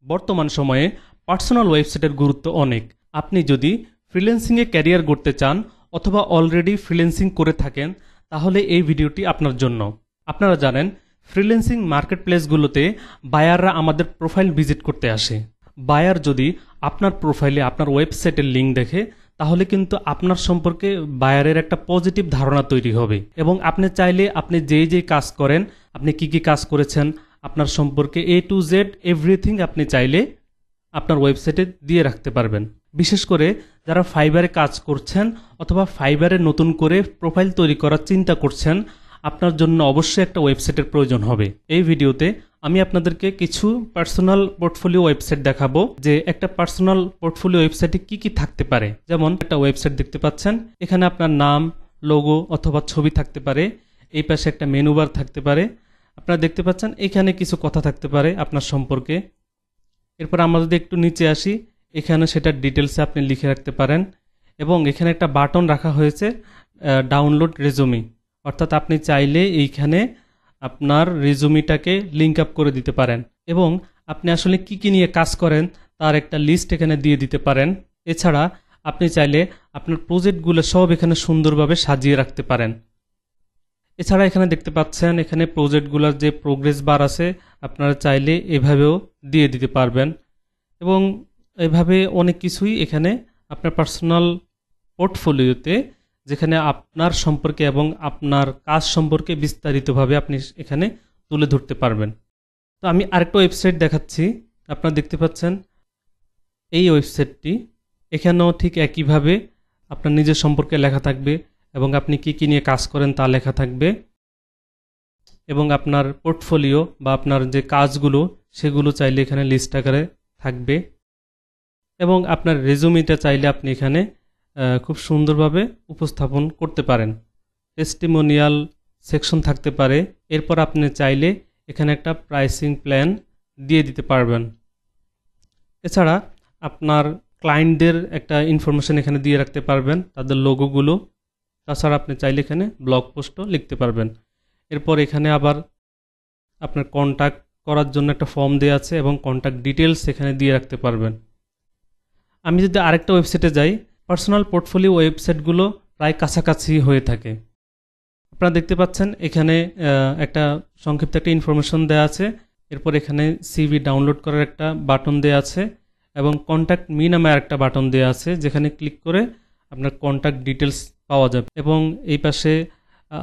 বর্তমান সময়ে পার্সোনাল ওয়েবসাইটের গুরুত্ব অনেক। আপনি যদি ফ্রিল্যান্সিংয়ে ক্যারিয়ার গড়তে চান অথবা অলরেডি ফ্রিল্যান্সিং করে থাকেন তাহলে এই ভিডিওটি আপনার জন্য। আপনারা জানেন ফ্রিল্যান্সিং মার্কেটপ্লেসগুলোতে বায়াররা আমাদের প্রোফাইল ভিজিট করতে আসে। বায়ার যদি আপনার প্রোফাইলে আপনার ওয়েবসাইটের লিঙ্ক দেখে তাহলে কিন্তু আপনার সম্পর্কে বায়ারের একটা পজিটিভ ধারণা তৈরি হবে এবং আপনি চাইলে আপনি যেই কাজ করেন, আপনি কি কাজ করেছেন, আপনার সম্পর্কে A to Z এভরিথিং আপনি চাইলে আপনার ওয়েবসাইটে দিয়ে রাখতে পারবেন। বিশেষ করে যারা ফাইবারে কাজ করছেন অথবা ফাইবারে নতুন করে প্রোফাইল তৈরি করার চিন্তা করছেন, আপনার জন্য অবশ্যই একটা ওয়েবসাইটের প্রয়োজন হবে। এই ভিডিওতে আমি আপনাদেরকে কিছু পার্সোনাল পোর্টফোলিও ওয়েবসাইট দেখাবো যে একটা পার্সোনাল পোর্টফোলিও ওয়েবসাইটে কি থাকতে পারে। যেমন একটা ওয়েবসাইট দেখতে পাচ্ছেন, এখানে আপনার নাম, লোগো অথবা ছবি থাকতে পারে, এই পাশে একটা মেনু বার থাকতে পারে, আপনারা দেখতে পাচ্ছেন এখানে কিছু কথা থাকতে পারে আপনার সম্পর্কে। এরপর আমরা যদি একটু নিচে আসি, এখানে সেটার ডিটেলসে আপনি লিখে রাখতে পারেন এবং এখানে একটা বাটন রাখা হয়েছে ডাউনলোড রেজুমি, অর্থাৎ আপনি চাইলে এইখানে আপনার রেজুমিটাকে লিঙ্ক আপ করে দিতে পারেন এবং আপনি আসলে কি নিয়ে কাজ করেন তার একটা লিস্ট এখানে দিয়ে দিতে পারেন। এছাড়া আপনি চাইলে আপনার প্রজেক্টগুলো সব এখানে সুন্দরভাবে সাজিয়ে রাখতে পারেন। এছাড়া এখানে দেখতে পাচ্ছেন এখানে প্রজেক্টগুলোর যে প্রোগ্রেস বার আছে আপনারা চাইলে এভাবেও দিয়ে দিতে পারবেন এবং এভাবে অনেক কিছুই এখানে আপনার পার্সোনাল পোর্টফোলিওতে, যেখানে আপনার সম্পর্কে এবং আপনার কাজ সম্পর্কে বিস্তারিতভাবে আপনি এখানে তুলে ধরতে পারবেন। তো আমি আরেকটা ওয়েবসাইট দেখাচ্ছি, আপনারা দেখতে পাচ্ছেন এই ওয়েবসাইটটি। এখানেও ঠিক একইভাবে আপনার নিজের সম্পর্কে লেখা থাকবে এবং আপনি কি নিয়ে কাজ করেন তা লেখা থাকবে এবং আপনার পোর্টফোলিও বা আপনার যে কাজগুলো সেগুলো চাইলে এখানে লিস্ট আকারে থাকবে এবং আপনার রেজুমিটা চাইলে আপনি এখানে খুব সুন্দরভাবে উপস্থাপন করতে পারেন। টেস্টিমোনিয়াল সেকশন থাকতে পারে। এরপর আপনি চাইলে এখানে একটা প্রাইসিং প্ল্যান দিয়ে দিতে পারবেন। এছাড়া আপনার ক্লায়েন্টদের একটা ইনফরমেশন এখানে দিয়ে রাখতে পারবেন, তাদের লোগোগুলো। তাছাড়া আপনি চাইলে এখানে ব্লগ পোস্টও লিখতে পারবেন। এরপর এখানে আবার আপনার কন্ট্যাক্ট করার জন্য একটা ফর্ম দেওয়া আছে এবং কন্ট্যাক্ট ডিটেলস এখানে দিয়ে রাখতে পারবেন। আমি যদি আরেকটা ওয়েবসাইটে যাই, পার্সোনাল পোর্টফোলিও ওয়েবসাইটগুলো প্রায় কাছাকাছি হয়ে থাকে। আপনারা দেখতে পাচ্ছেন এখানে একটা সংক্ষিপ্ত একটা ইনফরমেশন দেওয়া আছে। এরপর এখানে সিভি ডাউনলোড করার একটা বাটন দেওয়া আছে এবং কন্ট্যাক্ট মি নামে আরেকটা বাটন দেওয়া আছে, যেখানে ক্লিক করে আপনার কন্ট্যাক্ট ডিটেলস পাওয়া যাবে এবং এই পাশে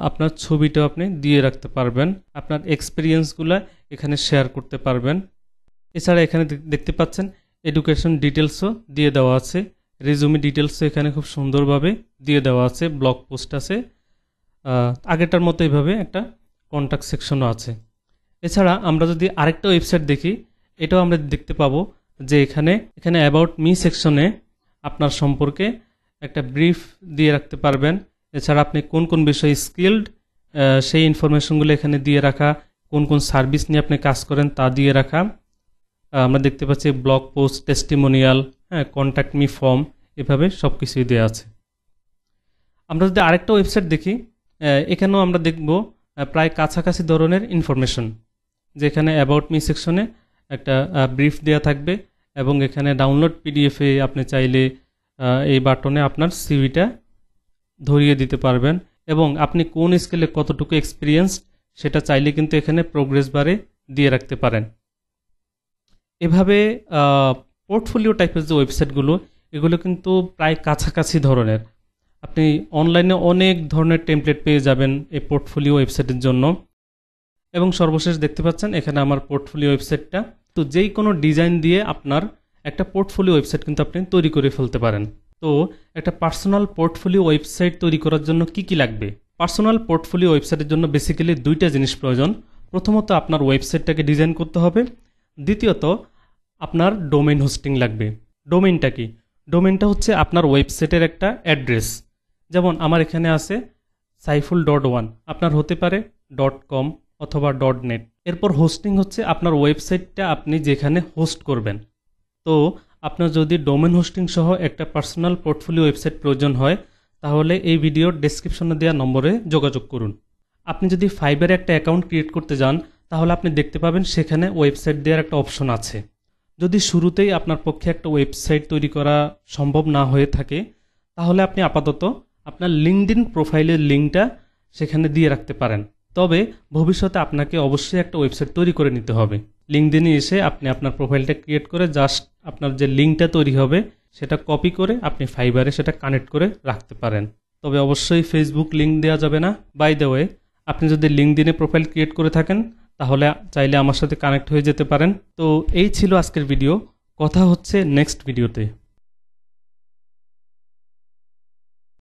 আপনার ছবিটাও আপনি দিয়ে রাখতে পারবেন, আপনার এক্সপিরিয়েন্সগুলো এখানে শেয়ার করতে পারবেন। এছাড়া এখানে দেখতে পাচ্ছেন এডুকেশন ডিটেলসও দিয়ে দেওয়া আছে, রেজুমি ডিটেলসও এখানে খুব সুন্দরভাবে দিয়ে দেওয়া আছে, ব্লগ পোস্ট আছে, আগেরটার মতো এইভাবে একটা কন্ট্যাক্ট সেকশনও আছে। এছাড়া আমরা যদি আরেকটা ওয়েবসাইট দেখি, এটাও আমরা দেখতে পাবো যে এখানে অ্যাবাউট মি সেকশনে আপনার সম্পর্কে একটা ব্রিফ দিয়ে রাখতে পারবেন। এছাড়া আপনি কোন বিষয়ে স্কিলড সেই ইনফরমেশনগুলো এখানে দিয়ে রাখা, কোন সার্ভিস নিয়ে আপনি কাজ করেন তা দিয়ে রাখা। আমরা দেখতে পাচ্ছি blog post, testimonial, contact me form, এভাবে সব কিছুই দেওয়া আছে। আমরা যদি আরেকটা ওয়েবসাইট দেখি, এখানেও আমরা দেখব প্রায় কাছাকাছি ধরনের ইনফরমেশন, যেখানে অ্যাবাউট মি সেকশনে একটা ব্রিফ দেওয়া থাকবে এবং এখানে ডাউনলোড পিডিএফে আপনি চাইলে এই বাটনে আপনার সিভিটা ধরিয়ে দিতে পারবেন এবং আপনি কোন স্কেলে কতটুকু এক্সপিরিয়েন্স সেটা চাইলে কিন্তু এখানে প্রোগ্রেস বারে দিয়ে রাখতে পারেন। এভাবে পোর্টফোলিও টাইপের যে ওয়েবসাইটগুলো, এগুলো কিন্তু প্রায় কাছাকাছি ধরনের। আপনি অনলাইনে অনেক ধরনের টেমপ্লেট পেয়ে যাবেন এই পোর্টফোলিও ওয়েবসাইটের জন্য। এবং সর্বশেষ দেখতে পাচ্ছেন এখানে আমার পোর্টফোলিও ওয়েবসাইটটা। তো যেই কোনো ডিজাইন দিয়ে আপনার একটা পোর্টফোলিও ওয়েবসাইট কিন্তু আপনি তৈরি করে ফেলতে পারেন। তো একটা পার্সোনাল পোর্টফোলিও ওয়েবসাইট তৈরি করার জন্য কি লাগবে? পার্সোনাল পোর্টফোলিও ওয়েবসাইটের জন্য বেসিক্যালি দুইটা জিনিস প্রয়োজন। প্রথমত আপনার ওয়েবসাইটটাকে ডিজাইন করতে হবে, দ্বিতীয়ত আপনার ডোমেইন হোস্টিং লাগবে। ডোমেইনটা কি? ডোমেইনটা হচ্ছে আপনার ওয়েবসাইটের একটা অ্যাড্রেস। যেমন আমার এখানে আছে saiful.1, আপনার হতে পারে .com অথবা .net। এরপর হোস্টিং হচ্ছে আপনার ওয়েবসাইটটা আপনি যেখানে হোস্ট করবেন। তো আপনার যদি ডোমেইন হোস্টিং সহ একটা পার্সোনাল পোর্টফোলিও ওয়েবসাইট প্রয়োজন হয় তাহলে এই ভিডিওর ডেসক্রিপশনে দেওয়া নম্বরে যোগাযোগ করুন। আপনি যদি ফাইবারে একটা অ্যাকাউন্ট ক্রিয়েট করতে যান তাহলে আপনি দেখতে পাবেন সেখানে ওয়েবসাইট দেওয়ার একটা অপশন আছে। যদি শুরুতেই আপনার পক্ষে একটা ওয়েবসাইট তৈরি করা সম্ভব না হয়ে থাকে, তাহলে আপনি আপাতত আপনার লিঙ্কডইন প্রোফাইলের লিঙ্কটা সেখানে দিয়ে রাখতে পারেন। তবে ভবিষ্যতে আপনাকে অবশ্যই একটা ওয়েবসাইট তৈরি করে নিতে হবে। লিঙ্কডইনে এসে আপনি আপনার প্রোফাইলটা ক্রিয়েট করে জাস্ট আপনার যে লিঙ্কটা তৈরি হবে সেটা কপি করে আপনি ফাইবারে সেটা কানেক্ট করে রাখতে পারেন। তবে অবশ্যই ফেসবুক লিঙ্ক দেওয়া যাবে না। বাই দ্য ওয়ে, আপনি যদি লিঙ্কডইনে প্রোফাইল ক্রিয়েট করে থাকেন তাহলে চাইলে আমার সাথে কানেক্ট হয়ে যেতে পারেন। তো এই ছিল আজকের ভিডিও। কথা হচ্ছে নেক্সট ভিডিওতে।